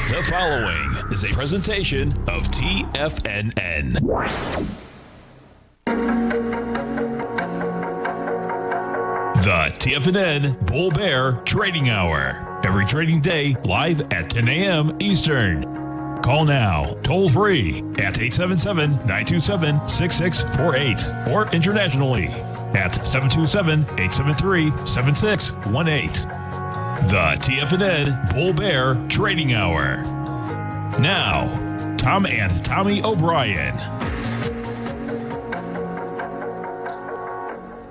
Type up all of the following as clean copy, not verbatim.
The following is a presentation of TFNN. The TFNN Bull Bear Trading Hour. Every trading day, live at 10 a.m. Eastern. Call now, toll free at 877-927-6648 or internationally at 727-873-7618. The TFNN Bull Bear Trading Hour. Now, Tom and Tommy O'Brien.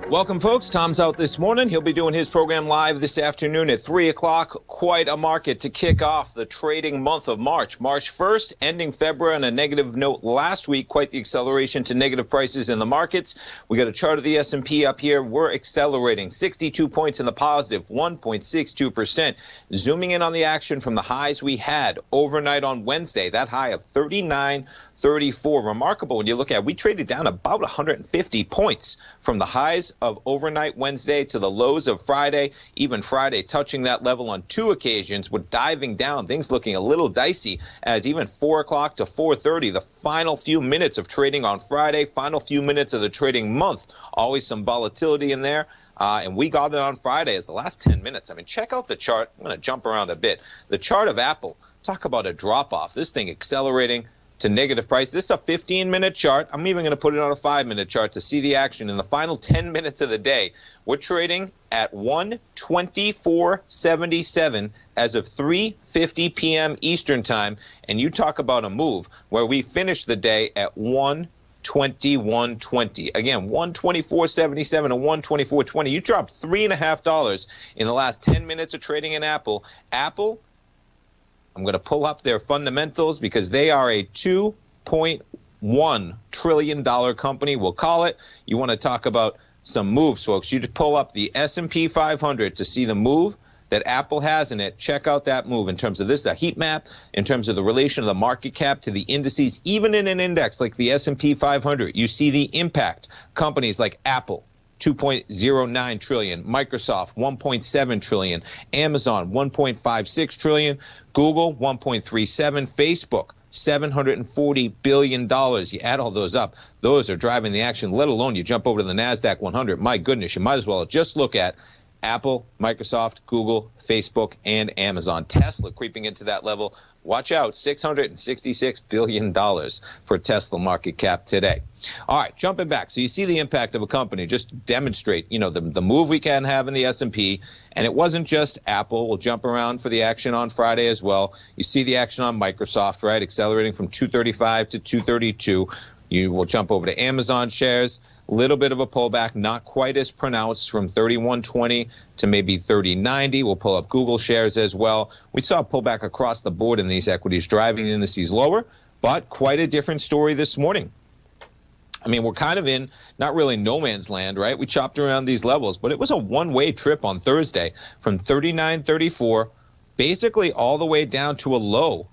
Welcome, folks. Tom's out this morning. He'll be doing his program live this afternoon at 3 o'clock. Quite a market to kick off the trading month of March. March 1st, ending February on a negative note last week. Quite the acceleration to negative prices in the markets. We got a chart of the S&P up here. We're accelerating 62 points in the positive, 1.62%. Zooming in on the action from the highs we had overnight on Wednesday. That high of 39.34. Remarkable when you look at, we traded down about 150 points from the highs of overnight Wednesday to the lows of Friday. Even Friday touching that level on two occasions. We're diving down, things looking a little dicey as even 4 o'clock to 4:30, the final few minutes of trading on Friday, final few minutes of the trading month. Always some volatility in there. And we got it on Friday as the last 10 minutes. I mean, check out the chart. I'm going to jump around a bit. The chart of Apple, talk about a drop-off. This thing accelerating to negative price. This is a 15-minute chart. I'm even going to put it on a 5-minute chart to see the action in the final 10 minutes of the day. We're trading at 124.77 as of 3:50 p.m. Eastern time. And you talk about a move where we finished the day at 121.20. Again, 124.77 and 124.20. You dropped $3.50 in the last 10 minutes of trading in Apple. Apple, I'm going to pull up their fundamentals because they are a $2.1 trillion company, we'll call it. You want to talk about some moves, folks. You just pull up the S&P 500 to see the move that Apple has in it. Check out that move in terms of this, a heat map, in terms of the relation of the market cap to the indices. Even in an index like the S&P 500, you see the impact. Companies like Apple, $2.09 trillion, Microsoft, $1.7 trillion, Amazon, $1.56 trillion, Google, $1.37, Facebook, $740 billion. You add all those up, those are driving the action, let alone you jump over to the NASDAQ 100. My goodness, you might as well just look at Apple, Microsoft, Google, Facebook, and Amazon. Tesla creeping into that level. Watch out, $666 billion for Tesla market cap today. All right, jumping back. So you see the impact of a company. Just demonstrate, the move we can have in the S&P. And it wasn't just Apple. We'll jump around for the action on Friday as well. You see the action on Microsoft, right? Accelerating from 235 to 232. You will jump over to Amazon shares. A little bit of a pullback, not quite as pronounced, from 31.20 to maybe 30.90. We'll pull up Google shares as well. We saw a pullback across the board in these equities, driving the indices lower, but quite a different story this morning. I mean, we're kind of in not really no man's land, right? We chopped around these levels, but it was a one-way trip on Thursday from 39.34 basically all the way down to a low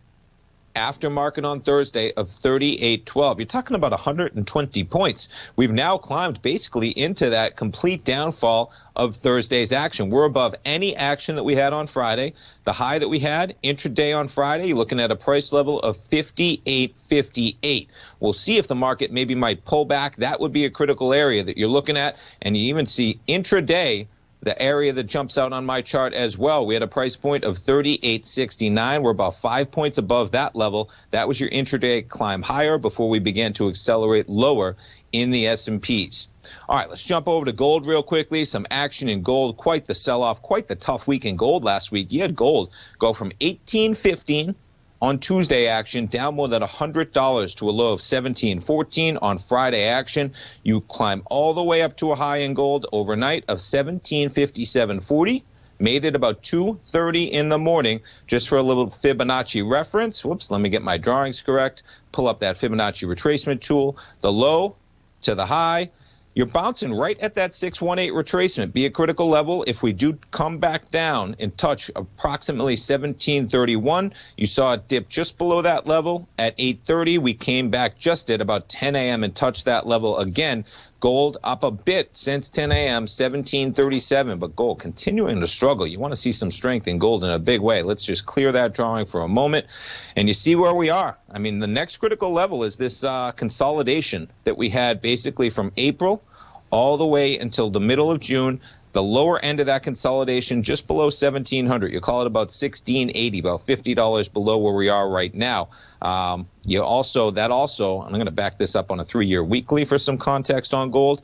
after market on Thursday of 38.12. You're talking about 120 points. We've now climbed basically into that complete downfall of Thursday's action. We're above any action that we had on Friday. The high that we had intraday on Friday, you're looking at a price level of 58.58. We'll see if the market maybe might pull back. That would be a critical area that you're looking at. And you even see intraday, the area that jumps out on my chart as well. We had a price point of 38.69. We're about 5 points above that level. That was your intraday climb higher before we began to accelerate lower in the S&Ps. All right, let's jump over to gold real quickly. Some action in gold. Quite the sell-off, quite the tough week in gold last week. You had gold go from $18.15 on Tuesday action, down more than $100 to a low of $17.14 on Friday action. You climb all the way up to a high in gold overnight of $17.57.40. Made it about 2:30 in the morning. Just for a little Fibonacci reference. Whoops, let me get my drawings correct. Pull up that Fibonacci retracement tool. The low to the high. You're bouncing right at that 618 retracement. Be a critical level. If we do come back down and touch approximately 1731, you saw it dip just below that level at 8:30. We came back just at about 10 a.m. and touched that level again. Gold up a bit since 10 a.m., 1737, but gold continuing to struggle. You want to see some strength in gold in a big way. Let's just clear that drawing for a moment, and you see where we are. I mean, the next critical level is this consolidation that we had basically from April all the way until the middle of June. The lower end of that consolidation, just below 1,700. You call it about 1,680, about $50 below where we are right now. I'm going to back this up on a 3-year weekly for some context on gold.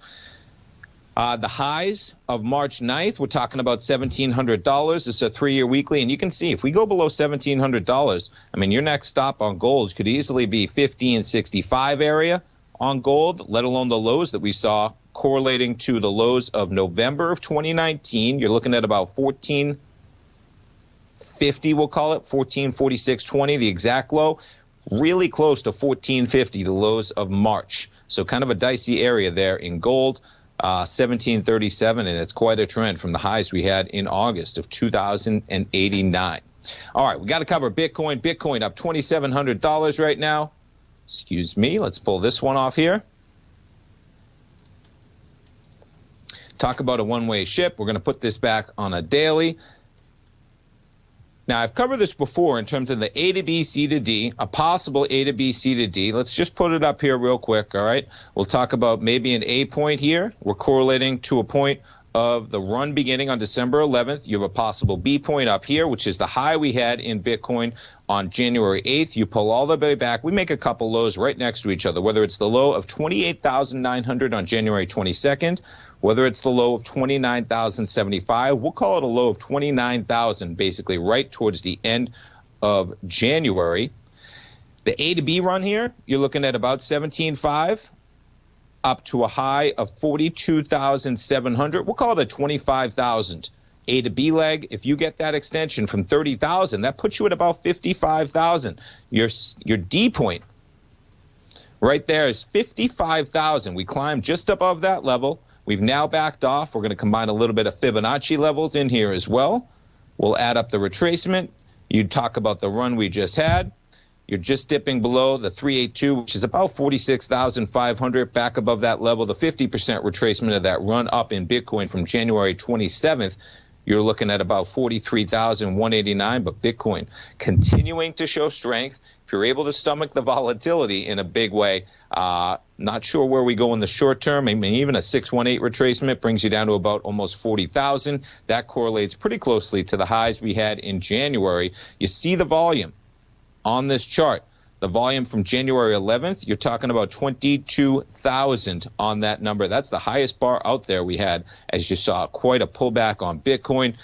The highs of March 9th, we're talking about $1,700. It's a 3-year weekly, and you can see if we go below $1,700, I mean, your next stop on gold could easily be 1,565 area on gold, let alone the lows that we saw correlating to the lows of November of 2019. You're looking at about 1450, we'll call it, 1446.20, the exact low, really close to 1450, the lows of March. So kind of a dicey area there in gold, 1737, and it's quite a trend from the highs we had in August of 2089. All right, we got to cover Bitcoin. Bitcoin up $2,700 right now. Excuse me, let's pull this one off here. Talk about a one-way ship. We're going to put this back on a daily. Now, I've covered this before in terms of the A to B, C to D, a possible A to B, C to D. Let's just put it up here real quick, all right? We'll talk about maybe an A point here. We're correlating to a point of the run beginning on December 11th. You have a possible B point up here, which is the high we had in Bitcoin on January 8th. You pull all the way back. We make a couple lows right next to each other, whether it's the low of 28,900 on January 22nd, whether it's the low of 29,075. We'll call it a low of 29,000, basically right towards the end of January. The A to B run here, you're looking at about 17.5. Up to a high of 42,700. We'll call it a 25,000. A to B leg, if you get that extension from 30,000, that puts you at about 55,000. Your D point right there is 55,000. We climbed just above that level. We've now backed off. We're going to combine a little bit of Fibonacci levels in here as well. We'll add up the retracement. You talk about the run we just had. You're just dipping below the 382, which is about 46,500, back above that level. The 50% retracement of that run up in Bitcoin from January 27th, you're looking at about 43,189. But Bitcoin continuing to show strength. If you're able to stomach the volatility in a big way, not sure where we go in the short term. I mean, even a 618 retracement brings you down to about almost 40,000. That correlates pretty closely to the highs we had in January. You see the volume on this chart. The volume from January 11th, you're talking about 22,000 on that number. That's the highest bar out there we had, as you saw, quite a pullback on Bitcoin.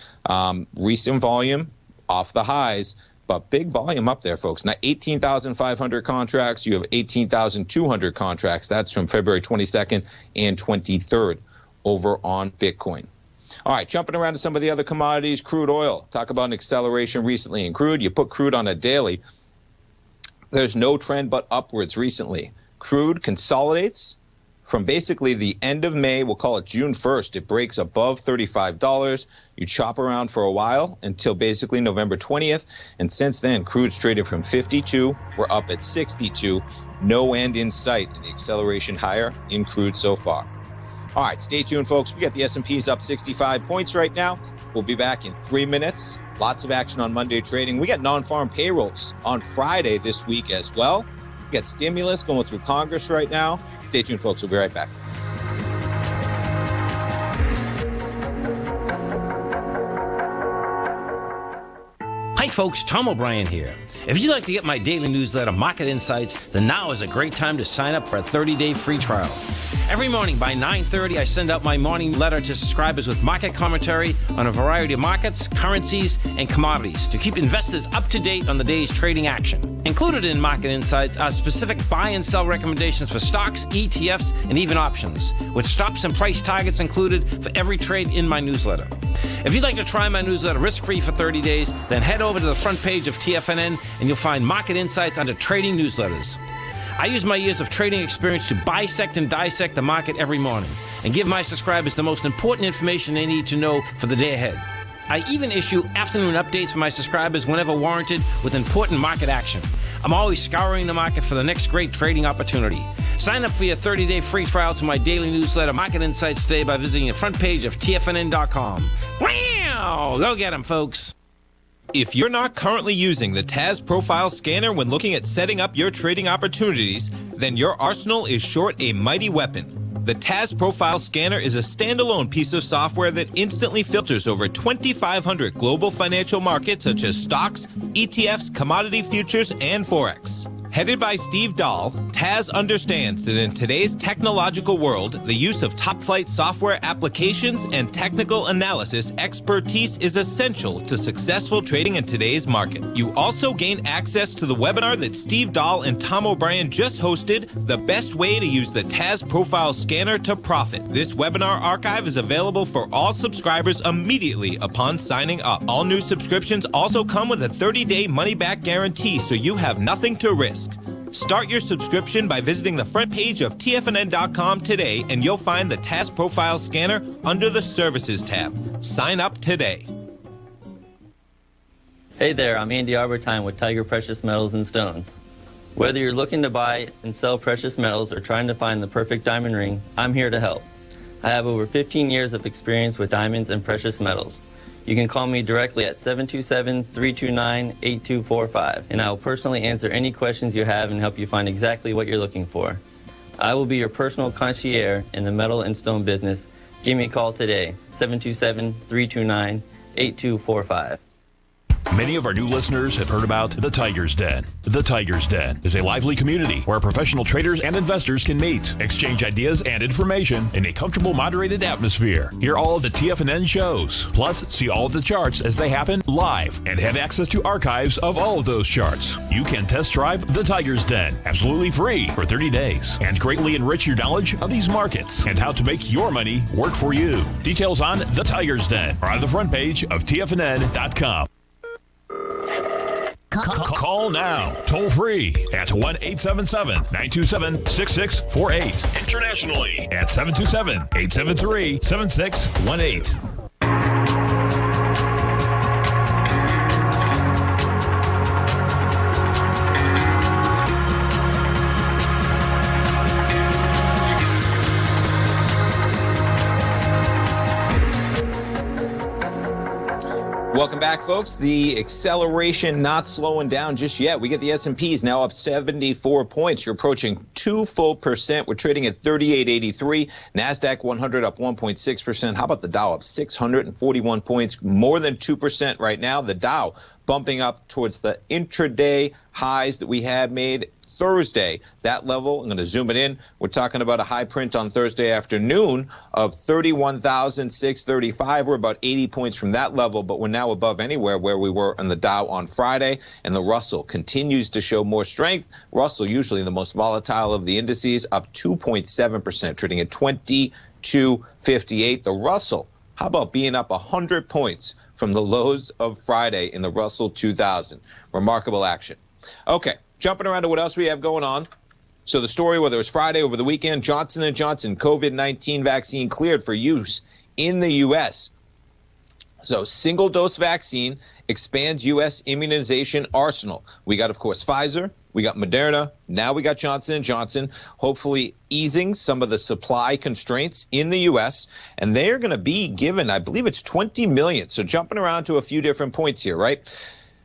Recent volume off the highs, but big volume up there, folks. Now, 18,500 contracts. You have 18,200 contracts. That's from February 22nd and 23rd over on Bitcoin. All right, jumping around to some of the other commodities. Crude oil. Talk about an acceleration recently in crude. You put crude on a daily. There's no trend but upwards recently. Crude consolidates from basically the end of May, we'll call it June 1st. It breaks above $35. You chop around for a while until basically November 20th. And since then, crude's traded from 52. We're up at 62. No end in sight in the acceleration higher in crude so far. All right, stay tuned, folks. We got the S&P's up 65 points right now. We'll be back in 3 minutes. Lots of action on Monday trading. We got non-farm payrolls on Friday this week as well. We got stimulus going through Congress right now. Stay tuned, folks. We'll be right back. Hi, folks. Tom O'Brien here. If you'd like to get my daily newsletter, Market Insights, then now is a great time to sign up for a 30-day free trial. Every morning by 9:30, I send out my morning letter to subscribers with market commentary on a variety of markets, currencies, and commodities to keep investors up to date on the day's trading action. Included in Market Insights are specific buy and sell recommendations for stocks, ETFs, and even options, with stops and price targets included for every trade in my newsletter. If you'd like to try my newsletter risk-free for 30 days, then head over to the front page of TFNN and you'll find Market Insights under Trading Newsletters. I use my years of trading experience to bisect and dissect the market every morning and give my subscribers the most important information they need to know for the day ahead. I even issue afternoon updates for my subscribers whenever warranted with important market action. I'm always scouring the market for the next great trading opportunity. Sign up for your 30-day free trial to my daily newsletter, Market Insights, today by visiting the front page of TFNN.com. Wow! Go get them, folks. If you're not currently using the TAS Profile Scanner when looking at setting up your trading opportunities, then your arsenal is short a mighty weapon. The TAS Profile Scanner is a standalone piece of software that instantly filters over 2,500 global financial markets such as stocks, ETFs, commodity futures, and Forex. Headed by Steve Dahl, TAS understands that in today's technological world, the use of top-flight software applications and technical analysis expertise is essential to successful trading in today's market. You also gain access to the webinar that Steve Dahl and Tom O'Brien just hosted, The Best Way to Use the TAS Profile Scanner to Profit. This webinar archive is available for all subscribers immediately upon signing up. All new subscriptions also come with a 30-day money-back guarantee, so you have nothing to risk. Start your subscription by visiting the front page of TFNN.com today, and you'll find the TAS Profile Scanner under the Services tab. Sign up today. Hey there, I'm Andy Arbertine with Tiger Precious Metals and Stones. Whether you're looking to buy and sell precious metals or trying to find the perfect diamond ring, I'm here to help. I have over 15 years of experience with diamonds and precious metals. You can call me directly at 727-329-8245, and I will personally answer any questions you have and help you find exactly what you're looking for. I will be your personal concierge in the metal and stone business. Give me a call today, 727-329-8245. Many of our new listeners have heard about The Tiger's Den. The Tiger's Den is a lively community where professional traders and investors can meet, exchange ideas and information in a comfortable, moderated atmosphere. Hear all of the TFNN shows, plus see all of the charts as they happen live and have access to archives of all of those charts. You can test drive The Tiger's Den absolutely free for 30 days and greatly enrich your knowledge of these markets and how to make your money work for you. Details on The Tiger's Den are on the front page of TFNN.com. Call now, toll free at 1-877-927-6648. Internationally at 727-873-7618. Welcome back, folks. The acceleration not slowing down just yet. We get the S&Ps now up 74 points. You're approaching 2%. We're trading at 38.83. NASDAQ 100 up 1.6%. How about the Dow up 641 points, more than 2% right now. The Dow bumping up towards the intraday highs that we had made Thursday. That level, I'm going to zoom it in. We're talking about a high print on Thursday afternoon of 31,635. We're about 80 points from that level, but we're now above anywhere where we were on the Dow on Friday. And the Russell continues to show more strength. Russell, usually the most volatile of the indices, up 2.7%, trading at 2258. The Russell, how about being up 100 points from the lows of Friday in the Russell 2000? Remarkable action. Okay. Jumping around to what else we have going on. So the story, whether it was Friday over the weekend, Johnson & Johnson COVID-19 vaccine cleared for use in the U.S. So single-dose vaccine expands U.S. immunization arsenal. We got, of course, Pfizer. We got Moderna. Now we got Johnson & Johnson, hopefully easing some of the supply constraints in the U.S. And they are going to be given, I believe it's 20 million. So jumping around to a few different points here, right?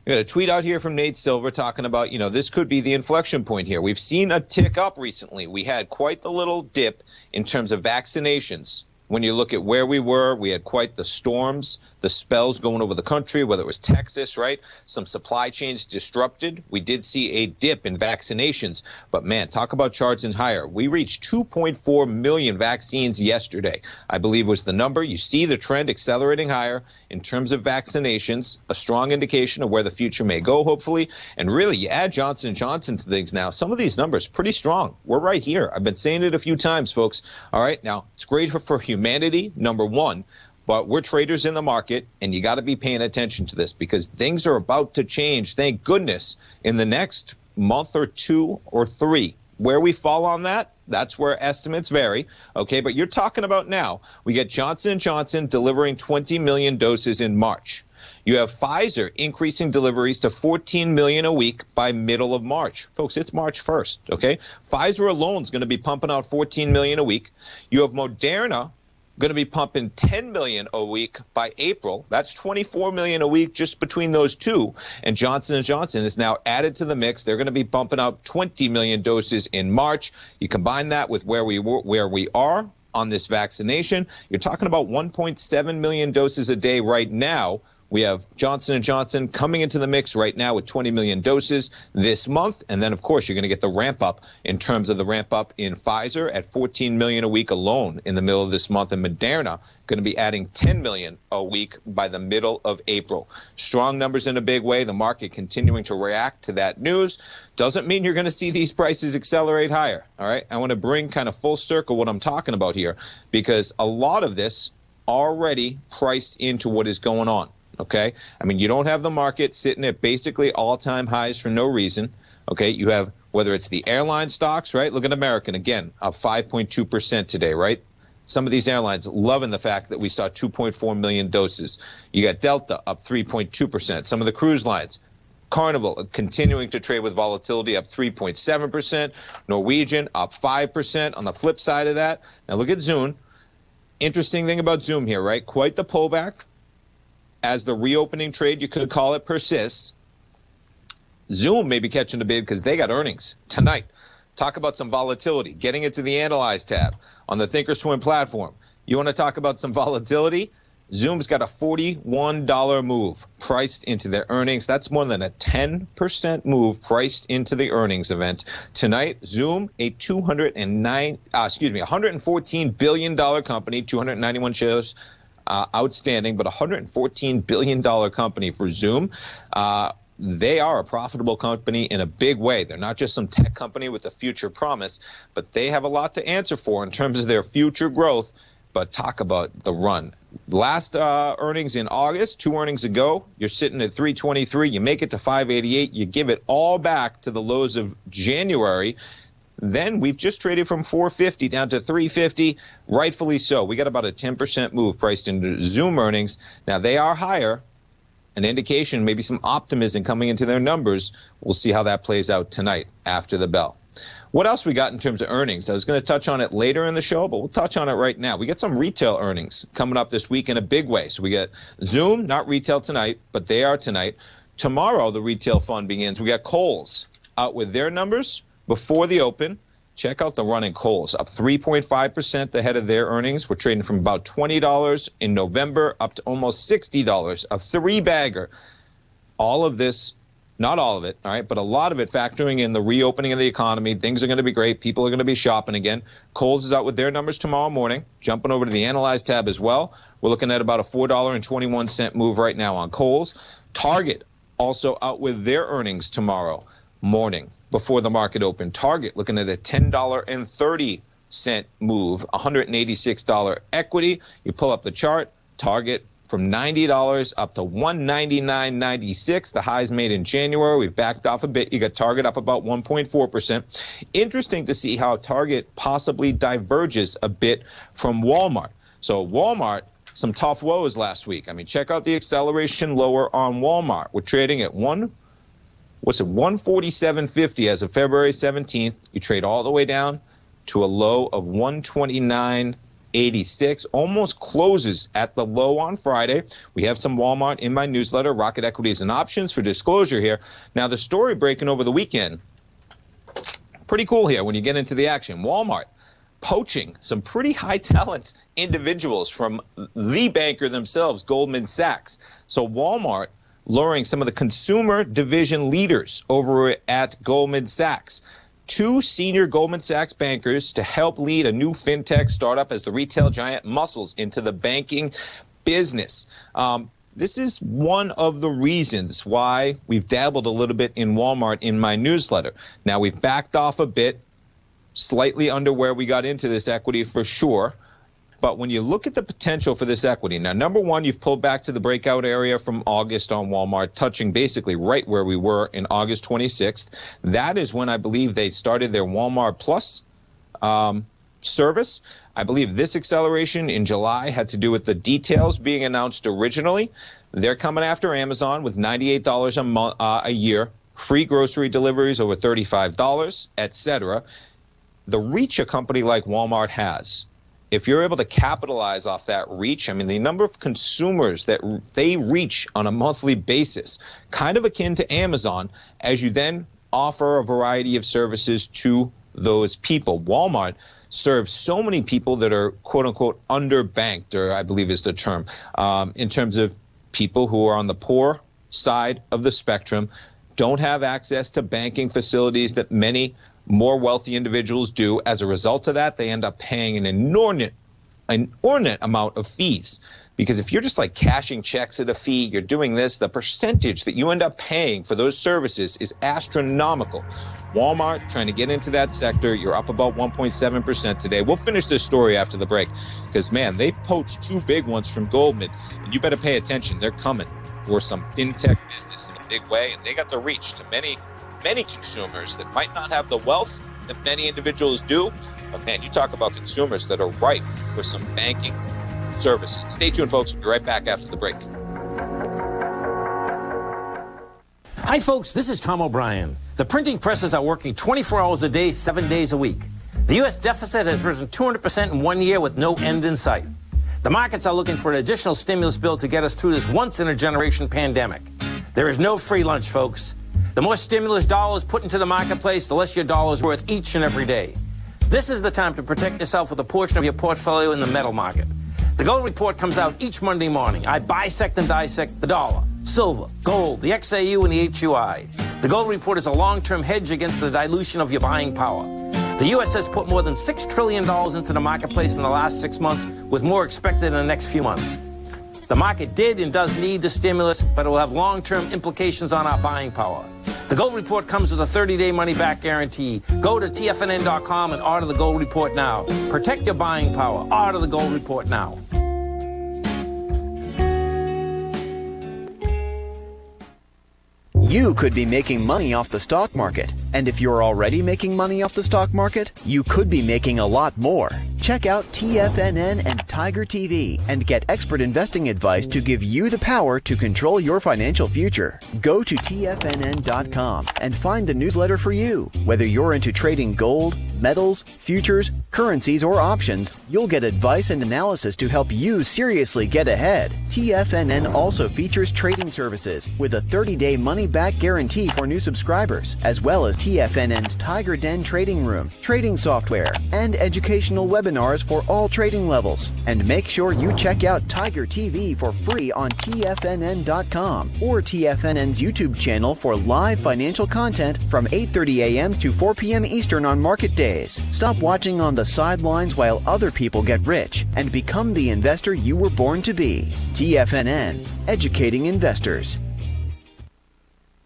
We got a tweet out here from Nate Silver talking about, this could be the inflection point here. We've seen a tick up recently. We had quite the little dip in terms of vaccinations. When you look at where we were, we had quite the storms, the spells going over the country, whether it was Texas, right? Some supply chains disrupted. We did see a dip in vaccinations. But, man, talk about charging higher. We reached 2.4 million vaccines yesterday, I believe was the number. You see the trend accelerating higher in terms of vaccinations, a strong indication of where the future may go, hopefully. And really, you add Johnson & Johnson to things now. Some of these numbers pretty strong. We're right here. I've been saying it a few times, folks. All right, now, it's great for humanity, number one. But we're traders in the market, and you got to be paying attention to this because things are about to change, thank goodness, in the next month or two or three. where we fall on that, that's where estimates vary, okay? But you're talking about now, we get Johnson & Johnson delivering 20 million doses in March. You have Pfizer increasing deliveries to 14 million a week by middle of March. Folks, it's March 1st, okay? Pfizer alone is going to be pumping out 14 million a week. You have Moderna going to be pumping 10 million a week by April. That's 24 million a week just between those two. And Johnson & Johnson is now added to the mix. They're going to be pumping out 20 million doses in March. You combine that with where we are on this vaccination, you're talking about 1.7 million doses a day right now. We have Johnson & Johnson coming into the mix right now with 20 million doses this month. And then, of course, you're going to get the ramp up in terms of the ramp up in Pfizer at 14 million a week alone in the middle of this month. And Moderna going to be adding 10 million a week by the middle of April. Strong numbers in a big way. The market continuing to react to that news. Doesn't mean you're going to see these prices accelerate higher. All right. I want to bring kind of full circle what I'm talking about here, because a lot of this already priced into what is going on. Okay, I mean, you don't have the market sitting at basically all-time highs for no reason. Okay, you have whether it's the airline stocks, right? Look at American, again, up 5.2% today, right? Some of these airlines loving the fact that we saw 2.4 million doses. You got Delta up 3.2%. Some of the cruise lines, Carnival continuing to trade with volatility up 3.7%. Norwegian up 5%. On the flip side of that, now look at Zoom. Interesting thing about Zoom here, right? Quite the pullback. As the reopening trade, you could call it, persists, Zoom may be catching a bid because they got earnings tonight. Talk about some volatility, getting it to the Analyze tab on the Thinkorswim platform. You want to talk about some volatility? Zoom's got a $41 move priced into their earnings. That's more than a 10% move priced into the earnings event. Tonight, Zoom, a $114 billion company, 291 shares outstanding, but $114 billion company for Zoom. They are a profitable company in a big way. They're not just some tech company with a future promise, but they have a lot to answer for in terms of their future growth. But talk about the run. Last earnings in August, 2 earnings ago, you're sitting at 323. You make it to 588. You give it all back to the lows of January. Then we've just traded from 450 down to 350, rightfully so. We got about a 10% move priced into Zoom earnings. Now, they are higher, an indication, maybe some optimism coming into their numbers. We'll see how that plays out tonight after the bell. What else we got in terms of earnings? I was going to touch on it later in the show, but we'll touch on it right now. We got some retail earnings coming up this week in a big way. So we got Zoom, not retail tonight, but they are tonight. Tomorrow, the retail fund begins. We got Kohl's out with their numbers before the open. Check out the run in Kohl's, up 3.5% ahead of their earnings. We're trading from about $20 in November up to almost $60, a three-bagger. All of this, not all of it, all right, but a lot of it factoring in the reopening of the economy. Things are going to be great. People are going to be shopping again. Kohl's is out with their numbers tomorrow morning. Jumping over to the Analyze tab as well. We're looking at about a $4.21 move right now on Kohl's. Target also out with their earnings tomorrow morning before the market opened. Target looking at a $10.30 move, $186 equity. You pull up the chart, Target from $90 up to $199.96. The highs made in January. We've backed off a bit. You got Target up about 1.4%. Interesting to see how Target possibly diverges a bit from Walmart. So Walmart, some tough woes last week. I mean, check out the acceleration lower on Walmart. We're trading at 147.50 as of February 17th. You trade all the way down to a low of 129.86. Almost closes at the low on Friday. We have some Walmart in my newsletter, Rocket Equities and Options, for disclosure here. Now, the story breaking over the weekend, pretty cool here when you get into the action. Walmart poaching some pretty high talent individuals from the banker themselves, Goldman Sachs. So Walmart luring some of the consumer division leaders over at Goldman Sachs. 2 senior Goldman Sachs bankers to help lead a new fintech startup as the retail giant muscles into the banking business. This is one of the reasons why we've dabbled a little bit in Walmart in my newsletter. Now, we've backed off a bit, slightly under where we got into this equity for sure. But when you look at the potential for this equity, now, number one, you've pulled back to the breakout area from August on Walmart, touching basically right where we were in August 26th. That is when I believe they started their Walmart Plus service. I believe this acceleration in July had to do with the details being announced originally. They're coming after Amazon with $98 a year, free grocery deliveries over $35, etc. The reach a company like Walmart has, if you're able to capitalize off that reach, I mean, the number of consumers that they reach on a monthly basis, kind of akin to Amazon, as you then offer a variety of services to those people. Walmart serves so many people that are, quote unquote, underbanked, or I believe is the term, in terms of people who are on the poor side of the spectrum, don't have access to banking facilities that many more wealthy individuals do. As a result of that, they end up paying an inordinate amount of fees. Because if you're just like cashing checks at a fee, you're doing this, the percentage that you end up paying for those services is astronomical. Walmart trying to get into that sector, you're up about 1.7% today. We'll finish this story after the break because, man, they poached two big ones from Goldman, and you better pay attention. They're coming for some fintech business in a big way, and they got the reach to many consumers that might not have the wealth that many individuals do. But, man, you talk about consumers that are ripe for some banking services. Stay tuned, folks. We'll be right back after the break. Hi, folks. This is Tom O'Brien. The printing presses are working 24 hours a day, 7 days a week. The U.S. deficit has risen 200% in 1 year with no end in sight. The markets are looking for an additional stimulus bill to get us through this once-in-a-generation pandemic. There is no free lunch, folks. The more stimulus dollars put into the marketplace, the less your dollar's worth each and every day. This is the time to protect yourself with a portion of your portfolio in the metal market. The Gold Report comes out each Monday morning. I bisect and dissect the dollar, silver, gold, the XAU, and the HUI. The Gold Report is a long-term hedge against the dilution of your buying power. The U.S. has put more than $6 trillion into the marketplace in the last 6 months, with more expected in the next few months. The market did and does need the stimulus, but it will have long-term implications on our buying power. The Gold Report comes with a 30-day money-back guarantee. Go to TFNN.com and order the Gold Report now. Protect your buying power. Order the Gold Report now. You could be making money off the stock market. And if you're already making money off the stock market, you could be making a lot more. Check out TFNN and Tiger TV and get expert investing advice to give you the power to control your financial future. Go to TFNN.com and find the newsletter for you. Whether you're into trading gold, metals, futures, currencies, or options, you'll get advice and analysis to help you seriously get ahead. TFNN also features trading services with a 30-day money-back guarantee for new subscribers, as well as TFNN's Tiger Den trading room, trading software, and educational webinars for all trading levels. And make sure you check out Tiger TV for free on TFNN.com or TFNN's YouTube channel for live financial content from 8:30 a.m. to 4 p.m. Eastern on market days. Stop watching on the sidelines while other people get rich and become the investor you were born to be. TFNN, educating investors.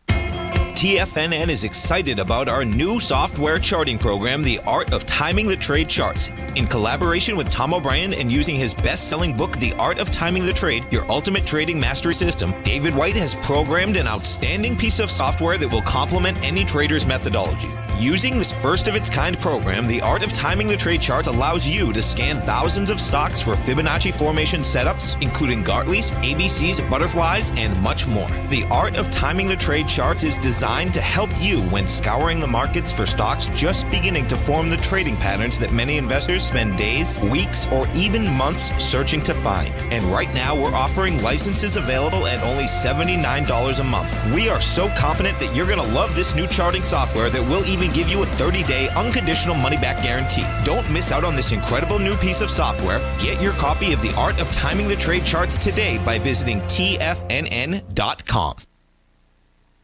TFNN is excited about our new software charting program, The Art of Timing the Trade Charts. In collaboration with Tom O'Brien and using his best-selling book, The Art of Timing the Trade, Your Ultimate Trading Mastery System, David White has programmed an outstanding piece of software that will complement any trader's methodology. Using this first-of-its-kind program, The Art of Timing the Trade Charts allows you to scan thousands of stocks for Fibonacci formation setups, including Gartley's, ABC's, butterflies, and much more. The Art of Timing the Trade Charts is designed to help you when scouring the markets for stocks just beginning to form the trading patterns that many investors spend days, weeks, or even months searching to find. And right now, we're offering licenses available at only $79 a month. We are so confident that you're going to love this new charting software that will even give you a 30-day unconditional money-back guarantee. Don't miss out on this incredible new piece of software. Get your copy of The Art of Timing the Trade Charts today by visiting TFNN.com.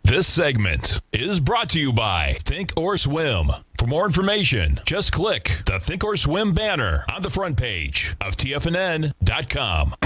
This segment is brought to you by Think or Swim. For more information, just click the Think or Swim banner on the front page of TFNN.com.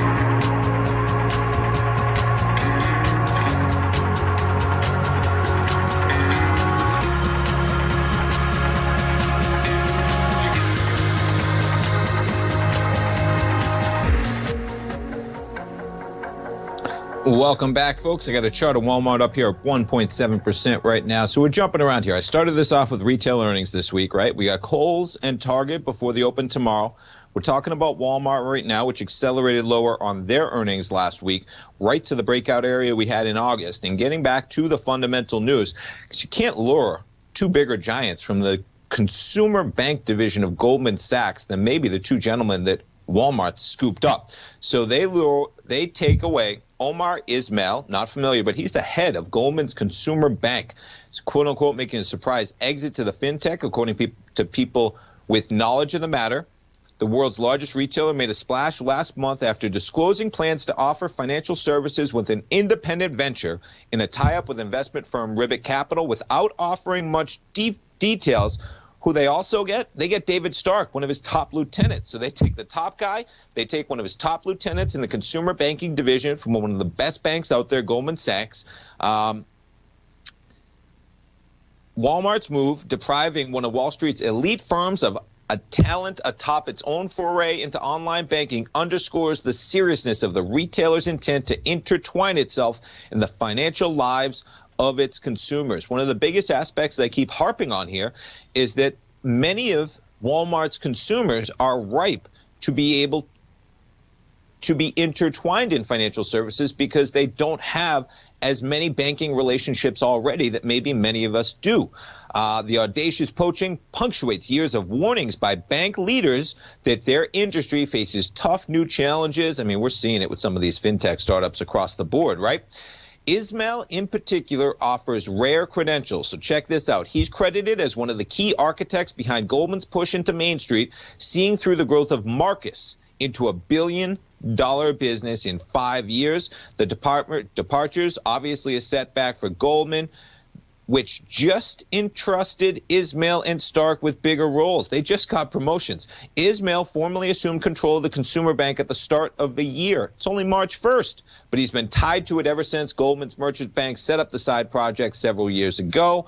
Welcome back, folks. I got a chart of Walmart up here at 1.7% right now. So we're jumping around here. I started this off with retail earnings this week, right? We got Kohl's and Target before the open tomorrow. We're talking about Walmart right now, which accelerated lower on their earnings last week, right to the breakout area we had in August. And getting back to the fundamental news, because you can't lure two bigger giants from the consumer bank division of Goldman Sachs than maybe the two gentlemen that Walmart scooped up. So they take away Omar Ismail, not familiar, but he's the head of Goldman's consumer bank. He's quote unquote making a surprise exit to the fintech, according to people with knowledge of the matter. The world's largest retailer made a splash last month after disclosing plans to offer financial services with an independent venture in a tie-up with investment firm Ribbit Capital without offering much details. Who they also get? They get David Stark, one of his top lieutenants. So they take the top guy, they take one of his top lieutenants in the consumer banking division from one of the best banks out there, Goldman Sachs. Walmart's move, depriving one of Wall Street's elite firms of a talent atop its own foray into online banking, underscores the seriousness of the retailer's intent to intertwine itself in the financial lives of its consumers. One of the biggest aspects that I keep harping on here is that many of Walmart's consumers are ripe to be able to be intertwined in financial services because they don't have as many banking relationships already that maybe many of us do. The audacious poaching punctuates years of warnings by bank leaders that their industry faces tough new challenges. I mean, we're seeing it with some of these fintech startups across the board, right? Ismail, in particular, offers rare credentials. So check this out. He's credited as one of the key architects behind Goldman's push into Main Street, seeing through the growth of Marcus into a billion-dollar business in 5 years. The departures, obviously a setback for Goldman, which just entrusted Ismail and Stark with bigger roles. They just got promotions. Ismail formally assumed control of the consumer bank at the start of the year. It's only March 1st, but he's been tied to it ever since Goldman's Merchant Bank set up the side project several years ago.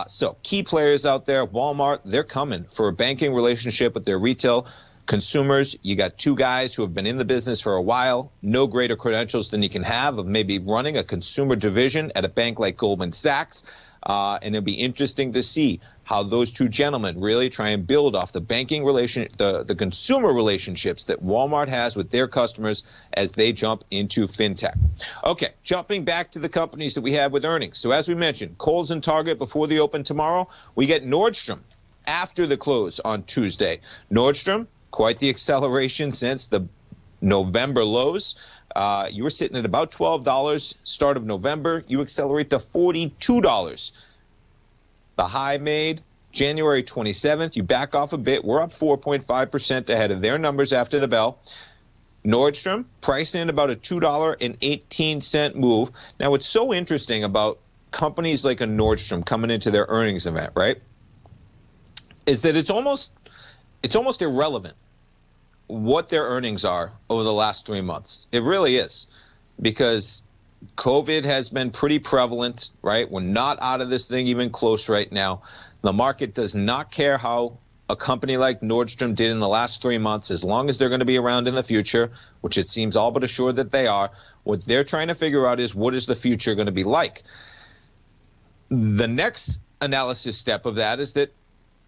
So key players out there, Walmart, they're coming for a banking relationship with their retail consumers. You got two guys who have been in the business for a while, no greater credentials than you can have of maybe running a consumer division at a bank like Goldman Sachs. And it'll be interesting to see how those two gentlemen really try and build off the banking the consumer relationships that Walmart has with their customers as they jump into fintech. Okay, jumping back to the companies that we have with earnings. So as we mentioned, Kohl's and Target before the open tomorrow. We get Nordstrom after the close on Tuesday. Nordstrom, quite the acceleration since the November lows. You were sitting at about $12 start of November. You accelerate to $42. The high made January 27th. You back off a bit. We're up 4.5% ahead of their numbers after the bell. Nordstrom pricing in about a $2.18 move. Now, what's so interesting about companies like a Nordstrom coming into their earnings event, right, is that it's almost irrelevant what their earnings are over the last 3 months. It really is, because COVID has been pretty prevalent, right? We're not out of this thing even close right now. The market does not care how a company like Nordstrom did in the last 3 months, as long as they're going to be around in the future, which it seems all but assured that they are. What they're trying to figure out is, what is the future going to be like? The next analysis step of that is that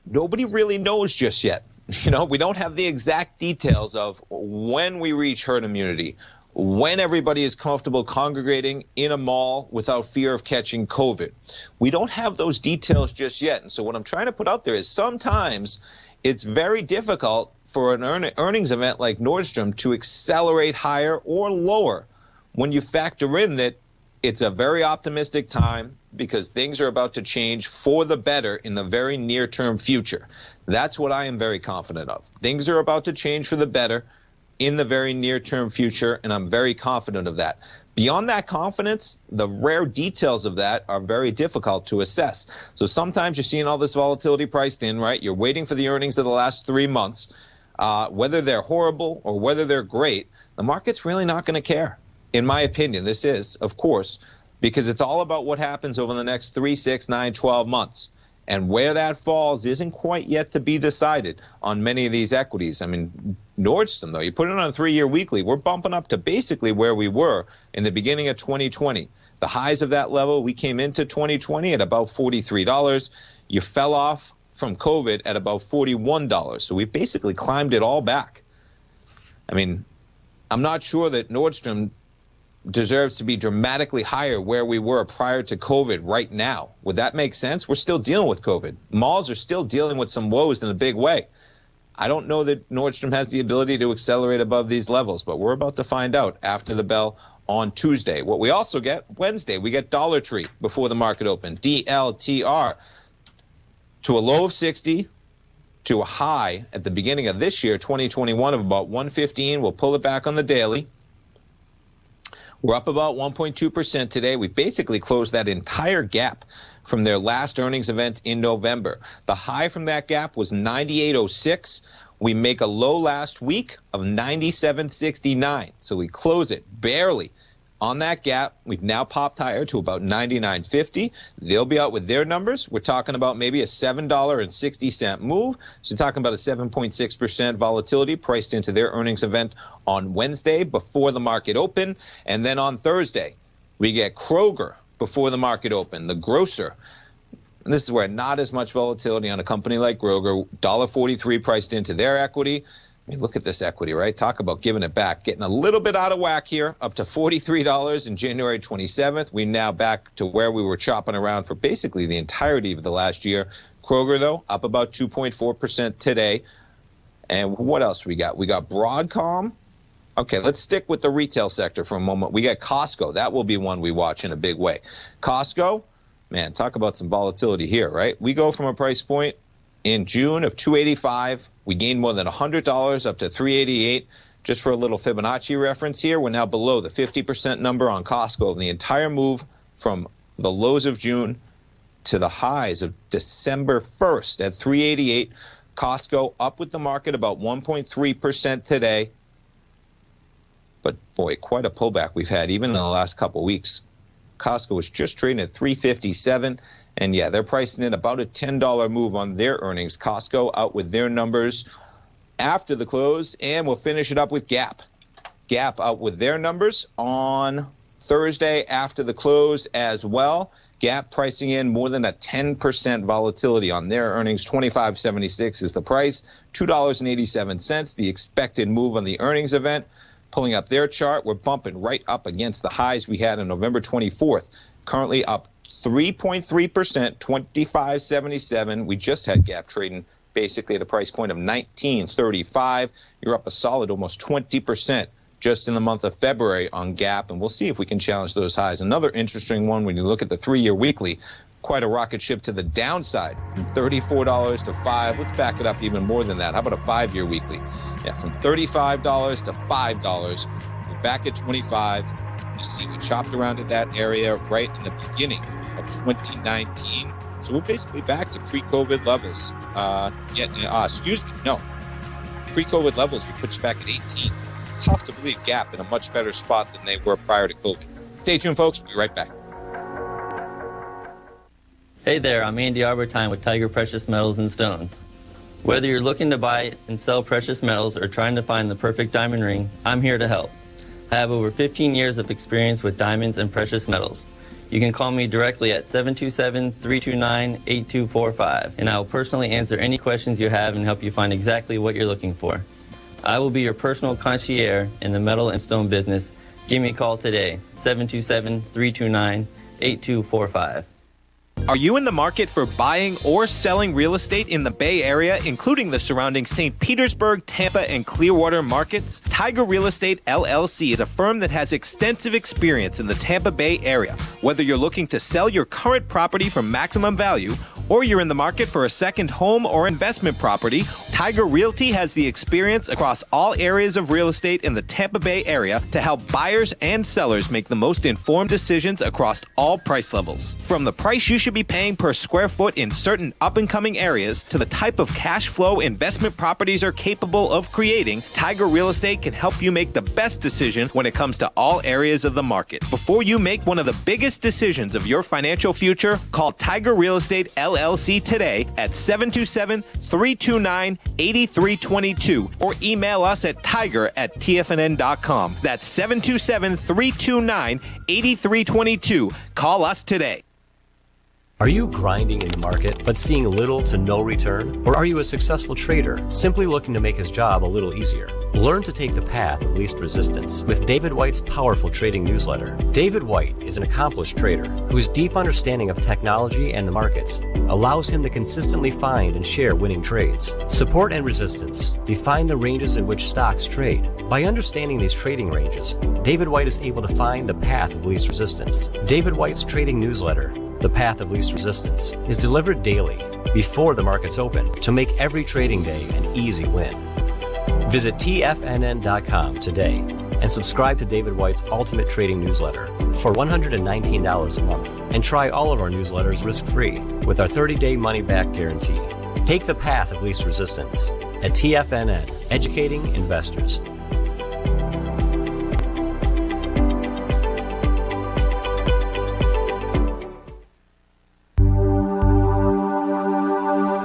nobody really knows just yet. You know, we don't have the exact details of when we reach herd immunity, when everybody is comfortable congregating in a mall without fear of catching COVID. We don't have those details just yet. And so what I'm trying to put out there is sometimes it's very difficult for an earnings event like Nordstrom to accelerate higher or lower when you factor in that it's a very optimistic time because things are about to change for the better in the very near-term future. That's what I am very confident of. Things are about to change for the better in the very near-term future, and I'm very confident of that. Beyond that confidence, the rare details of that are very difficult to assess. So sometimes you're seeing all this volatility priced in, right? You're waiting for the earnings of the last 3 months. Whether they're horrible or whether they're great, the market's really not going to care. In my opinion, this is, of course, because it's all about what happens over the next 3, 6, 9, 12 months. And where that falls isn't quite yet to be decided on many of these equities. I mean, Nordstrom, though, you put it on a 3-year weekly, we're bumping up to basically where we were in the beginning of 2020. The highs of that level, we came into 2020 at about $43. You fell off from COVID at about $41. So we've basically climbed it all back. I mean, I'm not sure that Nordstrom deserves to be dramatically higher where we were prior to COVID right now. Would that make sense? We're still dealing with COVID. Malls are still dealing with some woes in a big way. I don't know that Nordstrom has the ability to accelerate above these levels, but we're about to find out after the bell on Tuesday. What we also get Wednesday, we get Dollar Tree before the market open, DLTR, to a low of 60 to a high at the beginning of this year, 2021, of about 115. We'll pull it back on the daily. We're up about 1.2% today. We've basically closed that entire gap from their last earnings event in November. The high from that gap was 98.06. We make a low last week of 97.69. So we close it barely on that gap. We've now popped higher to about 99.50. They'll be out with their numbers. We're talking about maybe a $7.60 move. So talking about a 7.6% volatility priced into their earnings event on Wednesday before the market open. And then on Thursday, we get Kroger before the market open, the grocer. And this is where not as much volatility on a company like Kroger, $1.43 priced into their equity. I mean, look at this equity, right? Talk about giving it back. Getting a little bit out of whack here, up to $43 in January 27th. We now back to where we were chopping around for basically the entirety of the last year. Kroger, though, up about 2.4% today. And what else we got? We got Broadcom. Okay, let's stick with the retail sector for a moment. We got Costco. That will be one we watch in a big way. Costco, man, talk about some volatility here, right? We go from a price point in June of $285. We gained more than $100 up to $388. Just for a little Fibonacci reference here, we're now below the 50% number on Costco of the entire move from the lows of June to the highs of December 1st at $388. Costco up with the market about 1.3% today. But boy, quite a pullback we've had even in the last couple weeks. Costco was just trading at $357, and yeah, they're pricing in about a $10 move on their earnings. Costco out with their numbers after the close, and we'll finish it up with Gap. Gap out with their numbers on Thursday after the close as well. Gap pricing in more than a 10% volatility on their earnings. $25.76 is the price, $2.87 the expected move on the earnings event. Pulling up their chart, we're bumping right up against the highs we had on November 24th. Currently up 3.3%, $25.77. We just had Gap trading basically at a price point of $19.35. You're up a solid almost 20% just in the month of February on Gap, and we'll see if we can challenge those highs. Another interesting one when you look at the 3-year weekly, quite a rocket ship to the downside from $34 to $5. Let's back it up even more than that. How about a 5-year weekly? Yeah, from $35 to $5. We're back at 25. You see, we chopped around at that area right in the beginning of 2019. So we're basically back to pre-COVID levels. Pre-COVID levels, we put you back at 18. It's tough to believe Gap in a much better spot than they were prior to COVID. Stay tuned, folks. We'll be right back. Hey there, I'm Andy Arbertine with Tiger Precious Metals and Stones. Whether you're looking to buy and sell precious metals or trying to find the perfect diamond ring, I'm here to help. I have over 15 years of experience with diamonds and precious metals. You can call me directly at 727-329-8245, and I will personally answer any questions you have and help you find exactly what you're looking for. I will be your personal concierge in the metal and stone business. Give me a call today, 727-329-8245. Are you in the market for buying or selling real estate in the Bay Area, including the surrounding St. Petersburg, Tampa, and Clearwater markets? Tiger Real Estate LLC is a firm that has extensive experience in the Tampa Bay area. Whether you're looking to sell your current property for maximum value, or you're in the market for a second home or investment property, Tiger Realty has the experience across all areas of real estate in the Tampa Bay area to help buyers and sellers make the most informed decisions across all price levels. From the price you should be paying per square foot in certain up-and-coming areas to the type of cash flow investment properties are capable of creating, Tiger Real Estate can help you make the best decision when it comes to all areas of the market. Before you make one of the biggest decisions of your financial future, call Tiger Real Estate LLC LLC today at 727-329-8322 or email us at tiger@tfnn.com. That's 727-329-8322. Call us today. Are you grinding in the market but seeing little to no return? Or are you a successful trader simply looking to make his job a little easier? Learn to take the path of least resistance with David White's powerful trading newsletter. David White is an accomplished trader whose deep understanding of technology and the markets allows him to consistently find and share winning trades. Support and resistance define the ranges in which stocks trade. By understanding these trading ranges, David White is able to find the path of least resistance. David White's trading newsletter, The Path of Least Resistance, is delivered daily before the markets open to make every trading day an easy win. Visit TFNN.com today and subscribe to David White's Ultimate Trading Newsletter for $119 a month and try all of our newsletters risk-free with our 30-day money-back guarantee. Take the path of least resistance at TFNN, educating investors.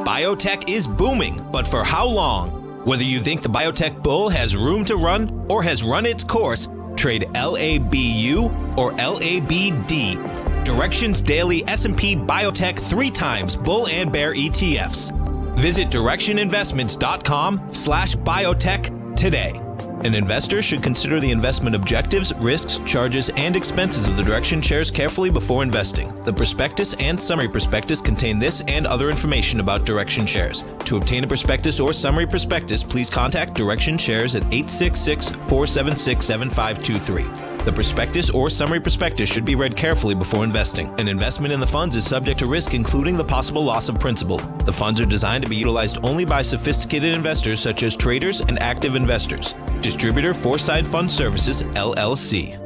Biotech is booming, but for how long? Whether you think the biotech bull has room to run or has run its course, trade LABU or LABD. Direction's daily S&P Biotech 3 times bull and bear ETFs. Visit directioninvestments.com/biotech today. An investor should consider the investment objectives, risks, charges, and expenses of the Direction shares carefully before investing. The prospectus and summary prospectus contain this and other information about Direction shares. To obtain a prospectus or summary prospectus, please contact Direction shares at 866-476-7523. The prospectus or summary prospectus should be read carefully before investing. An investment in the funds is subject to risk, including the possible loss of principal. The funds are designed to be utilized only by sophisticated investors such as traders and active investors. Distributor Foreside Fund Services, LLC.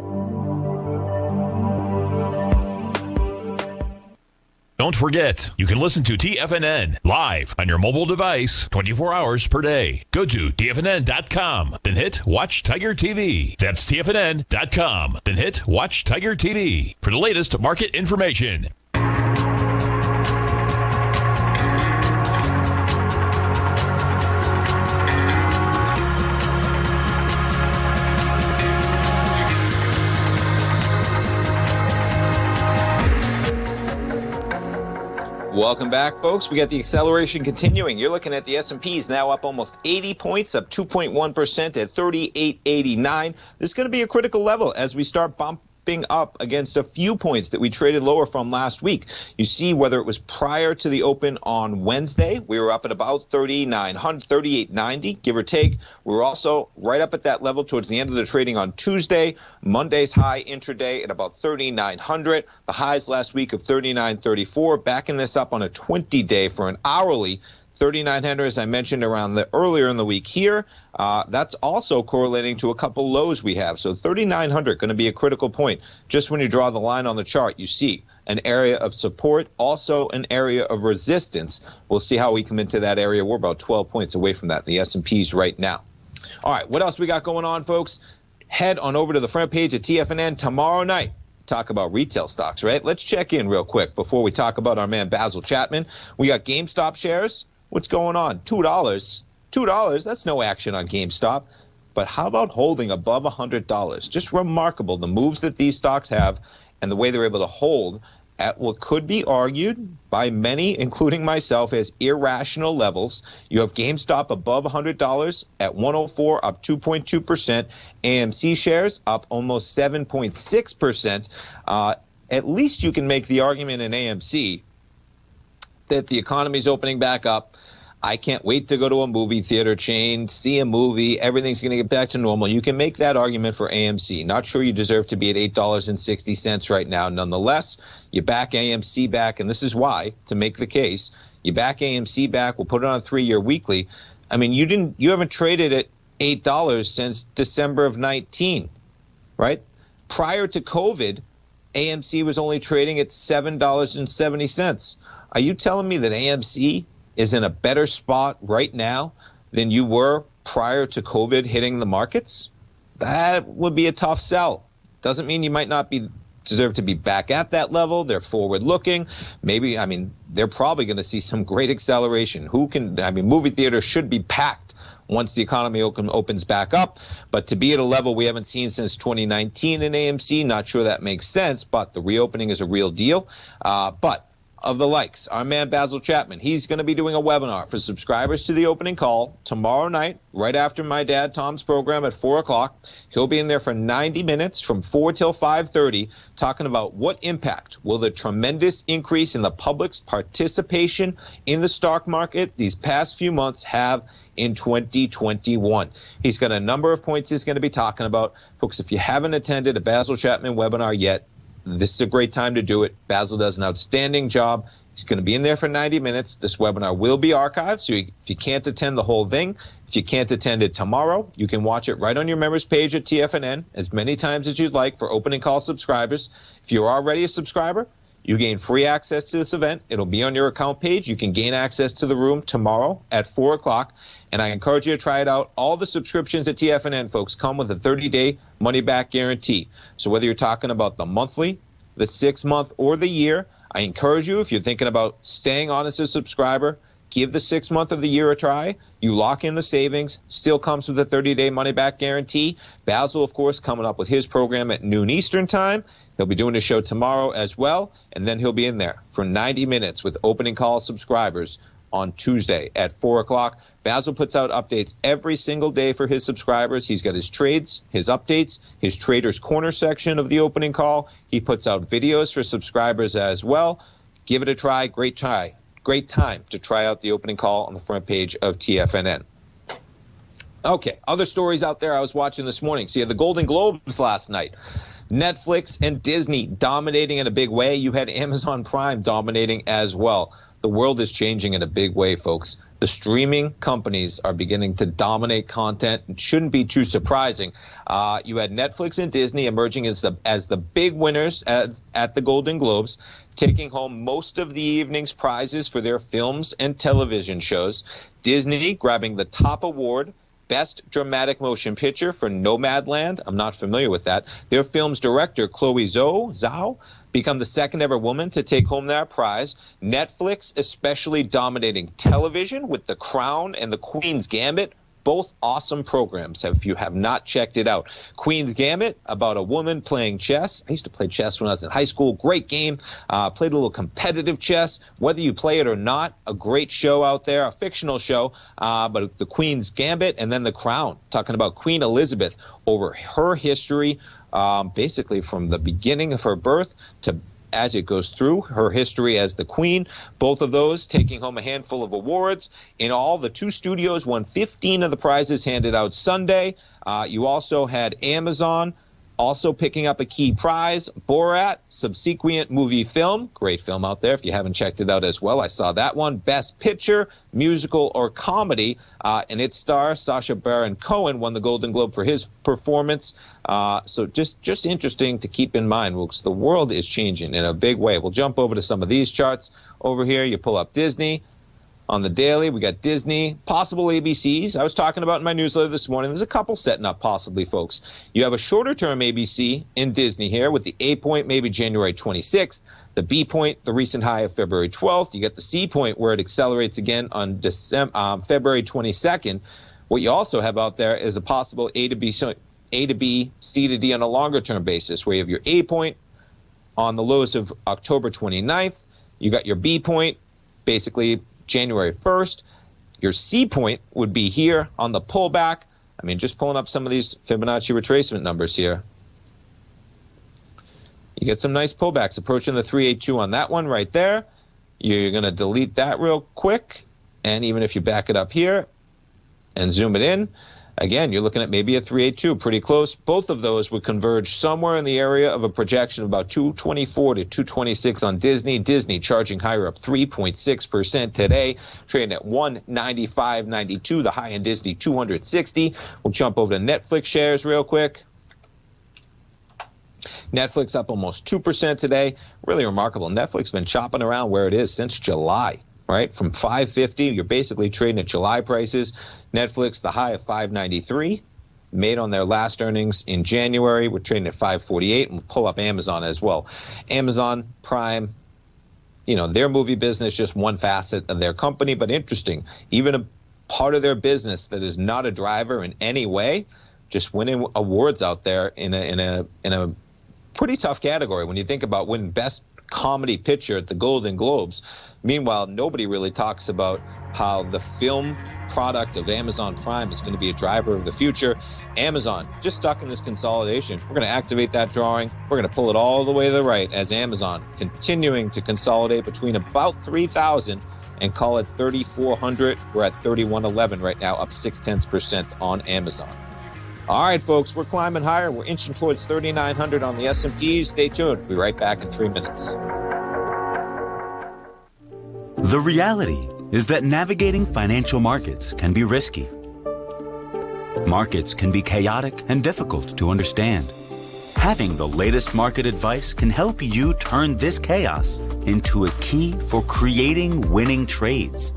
Don't forget, you can listen to TFNN live on your mobile device 24 hours per day. Go to TFNN.com, then hit Watch Tiger TV. That's TFNN.com, then hit Watch Tiger TV for the latest market information. Welcome back, folks. We got the acceleration continuing. You're looking at the S&Ps now up almost 80 points, up 2.1% at 38.89. This is going to be a critical level as we start bumping up against a few points that we traded lower from last week. You see, whether it was prior to the open on Wednesday, we were up at about 38.90, give or take. We were also right up at that level towards the end of the trading on Tuesday. Monday's high intraday at about 3,900. The highs last week of 39.34. Backing this up on a 20-day for an hourly 3,900, as I mentioned earlier in the week here. That's also correlating to a couple lows we have. So 3,900 going to be a critical point. Just when you draw the line on the chart, you see an area of support, also an area of resistance. We'll see how we come into that area. We're about 12 points away from that in the S&Ps right now. All right, what else we got going on, folks? Head on over to the front page of TFNN tomorrow night. Talk about retail stocks, right? Let's check in real quick before we talk about our man Basil Chapman. We got GameStop shares. What's going on? $2. $2, that's no action on GameStop. But how about holding above $100? Just remarkable, the moves that these stocks have and the way they're able to hold at what could be argued by many, including myself, as irrational levels. You have GameStop above $100 at 104, up 2.2%. AMC shares up almost 7.6%. At least you can make the argument in AMC that the economy is opening back up. I can't wait to go to a movie theater chain, see a movie. Everything's going to get back to normal. You can make that argument for AMC. Not sure you deserve to be at $8.60 right now. Nonetheless, you back AMC back, and this is why, to make the case, you back AMC back. We'll put it on a 3-year weekly. I mean, you haven't traded at $8 since December of 19, right? Prior to COVID, AMC was only trading at $7.70. Are you telling me that AMC is in a better spot right now than you were prior to COVID hitting the markets? That would be a tough sell. Doesn't mean you might not be deserve to be back at that level. They're forward looking. Maybe, I mean, they're probably going to see some great acceleration. Movie theaters should be packed once the economy opens back up. But to be at a level we haven't seen since 2019 in AMC, not sure that makes sense, but the reopening is a real deal. But of the likes, our man Basil Chapman, he's going to be doing a webinar for subscribers to the opening call tomorrow night, right after my dad Tom's program at 4 o'clock. He'll be in there for 90 minutes from 4 till 5:30, talking about what impact will the tremendous increase in the public's participation in the stock market these past few months have in 2021. He's got a number of points he's going to be talking about. Folks, if you haven't attended a Basil Chapman webinar yet, this is a great time to do it. Basil does an outstanding job. He's going to be in there for 90 minutes. This webinar will be archived, so if you can't attend the whole thing, if you can't attend it tomorrow, you can watch it right on your members page at TFNN as many times as you'd like for opening call subscribers. If you're already a subscriber, you gain free access to this event. It'll be on your account page. You can gain access to the room tomorrow at 4 o'clock. And I encourage you to try it out. All the subscriptions at TFNN, folks, come with a 30-day money-back guarantee. So whether you're talking about the monthly, the 6-month, or the year, I encourage you, if you're thinking about staying on as a subscriber, give the 6-month or the year a try. You lock in the savings. Still comes with a 30-day money-back guarantee. Basil, of course, coming up with his program at noon Eastern time. He'll be doing a show tomorrow as well, and then he'll be in there for 90 minutes with opening call subscribers on Tuesday at 4 o'clock. Basil puts out updates every single day for his subscribers. He's got his trades, his updates, his Traders Corner section of the opening call. He puts out videos for subscribers as well. Give it a try. Great try. Great time to try out the opening call on the front page of TFNN. Okay, other stories out there I was watching this morning. So you had the Golden Globes last night. Netflix and Disney dominating in a big way. You had Amazon Prime dominating as well. The world is changing in a big way, folks. The streaming companies are beginning to dominate content. It shouldn't be too surprising. You had Netflix and Disney emerging as the big winners at the Golden Globes, taking home most of the evening's prizes for their films and television shows. Disney grabbing the top award, Best Dramatic Motion Picture for Nomadland. I'm not familiar with that. Their film's director, Chloe Zhao, become the second ever woman to take home that prize. Netflix especially dominating television with The Crown and The Queen's Gambit. Both awesome programs if you have not checked it out. Queen's Gambit, about a woman playing chess. I used to play chess when I was in high school. Great game. Played a little competitive chess. Whether you play it or not, a great show out there, a fictional show. But the Queen's Gambit and then The Crown, talking about Queen Elizabeth over her history, basically from the beginning of her birth to as it goes through her history as the queen. Both of those taking home a handful of awards. In all, the two studios won 15 of the prizes handed out Sunday. You also had Amazon also picking up a key prize. Borat, subsequent movie film. Great film out there if you haven't checked it out as well. I saw that one. Best Picture, Musical or Comedy. And its star, Sacha Baron Cohen, won the Golden Globe for his performance. So just interesting to keep in mind, folks. The world is changing in a big way. We'll jump over to some of these charts over here. You pull up Disney. On the daily, we got Disney, possible ABCs. I was talking about in my newsletter this morning. There's a couple setting up possibly, folks. You have a shorter-term ABC in Disney here with the A point maybe January 26th, the B point, the recent high of February 12th. You get the C point where it accelerates again on February 22nd. What you also have out there is a possible A to B, C to D on a longer-term basis where you have your A point on the lows of October 29th. You got your B point basically January 1st. Your C point would be here on the pullback. I mean, just pulling up some of these Fibonacci retracement numbers here. You get some nice pullbacks approaching the 382 on that one right there. You're going to delete that real quick. And even if you back it up here and zoom it in, again, you're looking at maybe a 382, pretty close. Both of those would converge somewhere in the area of a projection of about 224 to 226 on Disney. Disney charging higher up 3.6% today, trading at 195.92. The high in Disney, 260. We'll jump over to Netflix shares real quick. Netflix up almost 2% today. Really remarkable. Netflix been chopping around where it is since July. Right, from $5.50, you're basically trading at July prices. Netflix, the high of $5.93. made on their last earnings in January. We're trading at 548, and we'll pull up Amazon as well. Amazon Prime, their movie business, just one facet of their company, but interesting. Even a part of their business that is not a driver in any way, just winning awards out there in a pretty tough category. When you think about winning Best Comedy Picture at the Golden Globes, meanwhile, nobody really talks about how the film product of Amazon Prime is going to be a driver of the future. Amazon just stuck in this consolidation. We're going to activate that drawing. We're going to pull it all the way to the right as Amazon continuing to consolidate between about 3,000 and call it 3,400. We're at 3,111 right now, up 0.6% on Amazon. All right, folks, we're climbing higher. We're inching towards 3,900 on the S&P. Stay tuned. We'll be right back in 3 minutes. The reality is that navigating financial markets can be risky. Markets can be chaotic and difficult to understand. Having the latest market advice can help you turn this chaos into a key for creating winning trades.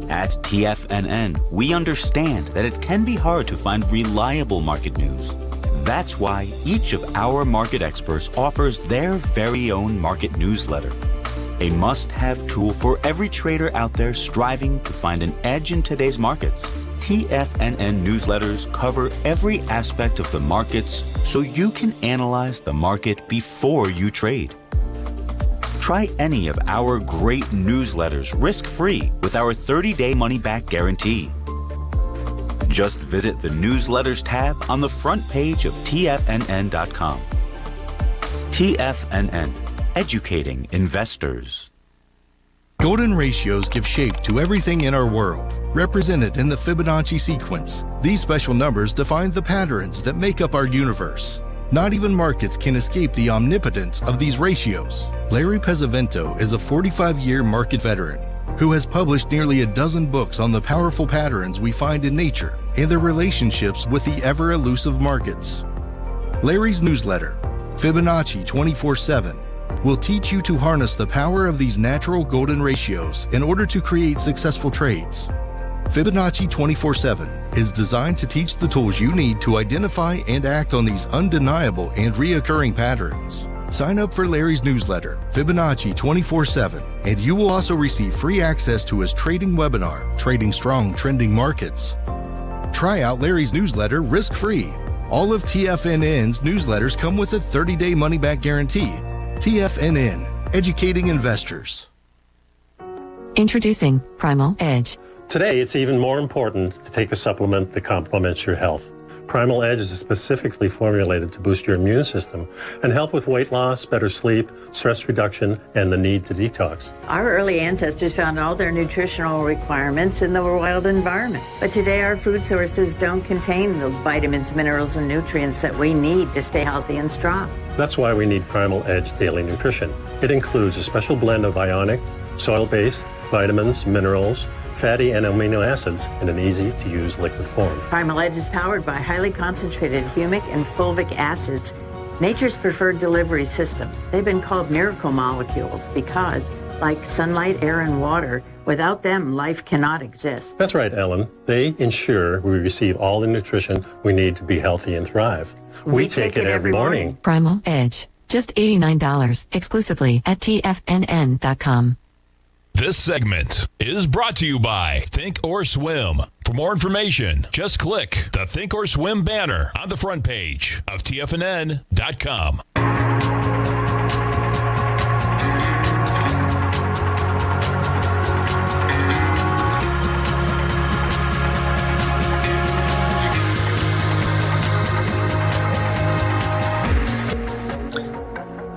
At TFNN, we understand that it can be hard to find reliable market news. That's why each of our market experts offers their very own market newsletter, a must-have tool for every trader out there striving to find an edge in today's markets. TFNN newsletters cover every aspect of the markets so you can analyze the market before you trade. Try any of our great newsletters risk-free with our 30-day money-back guarantee. Just visit the Newsletters tab on the front page of TFNN.com. TFNN, educating investors. Golden ratios give shape to everything in our world, represented in the Fibonacci sequence. These special numbers define the patterns that make up our universe. Not even markets can escape the omnipotence of these ratios. Larry Pesavento is a 45-year market veteran who has published nearly a dozen books on the powerful patterns we find in nature and their relationships with the ever-elusive markets. Larry's newsletter, Fibonacci 24/7, will teach you to harness the power of these natural golden ratios in order to create successful trades. Fibonacci 24/7 is designed to teach the tools you need to identify and act on these undeniable and reoccurring patterns. Sign up for Larry's newsletter, Fibonacci 24/7, and you will also receive free access to his trading webinar, Trading Strong Trending Markets. Try out Larry's newsletter risk-free. All of TFNN's newsletters come with a 30-day money-back guarantee. TFNN, educating investors. Introducing Primal Edge. Today, it's even more important to take a supplement that complements your health. Primal Edge is specifically formulated to boost your immune system and help with weight loss, better sleep, stress reduction, and the need to detox. Our early ancestors found all their nutritional requirements in the wild environment. But today, our food sources don't contain the vitamins, minerals, and nutrients that we need to stay healthy and strong. That's why we need Primal Edge Daily Nutrition. It includes a special blend of ionic, soil-based, vitamins, minerals, fatty and amino acids in an easy-to-use liquid form. Primal Edge is powered by highly concentrated humic and fulvic acids, nature's preferred delivery system. They've been called miracle molecules because, like sunlight, air, and water, without them, life cannot exist. That's right, Ellen. They ensure we receive all the nutrition we need to be healthy and thrive. We take it every morning. Primal Edge, just $89, exclusively at TFNN.com. This segment is brought to you by Think or Swim. For more information, just click the Think or Swim banner on the front page of TFNN.com.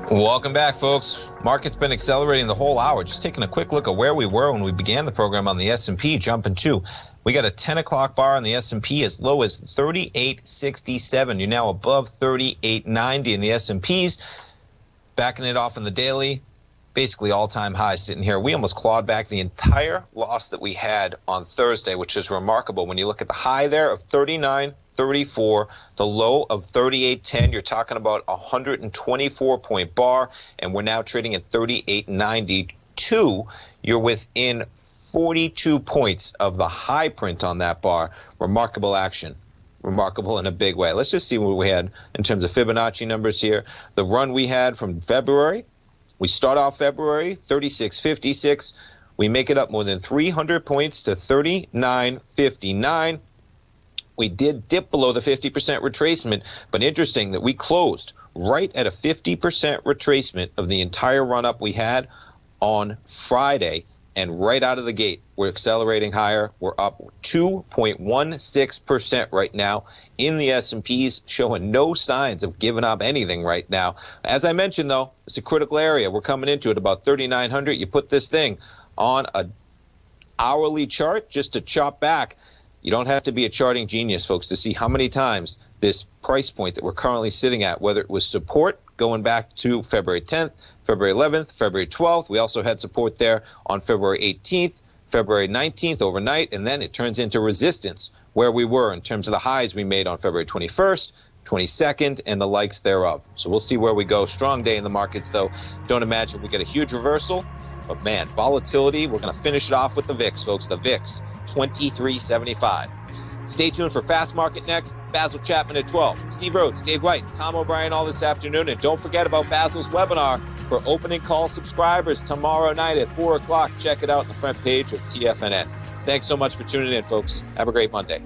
Welcome back, folks. Market's been accelerating the whole hour. Just taking a quick look at where we were when we began the program on the S&P, jumping to. We got a 10 o'clock bar on the S&P as low as 38.67. You're now above 38.90 in the S&Ps. Backing it off in the daily, basically all-time high sitting here. We almost clawed back the entire loss that we had on Thursday, which is remarkable. When you look at the high there of 39.34, the low of 38.10, you're talking about a 124-point bar, and we're now trading at 38.92. You're within 42 points of the high print on that bar. Remarkable action. remarkable in a big way. Let's just see what we had in terms of Fibonacci numbers here. The run we had from February, we start off February, 36.56. We make it up more than 300 points to 39.59. We did dip below the 50% retracement, but interesting that we closed right at a 50% retracement of the entire run-up we had on Friday. And right out of the gate, we're accelerating higher. We're up 2.16% right now in the S&Ps, showing no signs of giving up anything right now. As I mentioned, though, it's a critical area. We're coming into it about 3,900. You put this thing on a hourly chart just to chop back. You don't have to be a charting genius, folks, to see how many times this price point that we're currently sitting at, whether it was support going back to February 10th, February 11th, February 12th. We also had support there on February 18th, February 19th overnight, and then it turns into resistance where we were in terms of the highs we made on February 21st, 22nd, and the likes thereof. So we'll see where we go. Strong day in the markets, though. Don't imagine we get a huge reversal. But, man, volatility, we're going to finish it off with the VIX, folks. The VIX, 23.75. Stay tuned for Fast Market next. Basil Chapman at 12. Steve Rhodes, Dave White, Tom O'Brien all this afternoon. And don't forget about Basil's webinar for opening call subscribers tomorrow night at 4 o'clock. Check it out on the front page of TFNN. Thanks so much for tuning in, folks. Have a great Monday.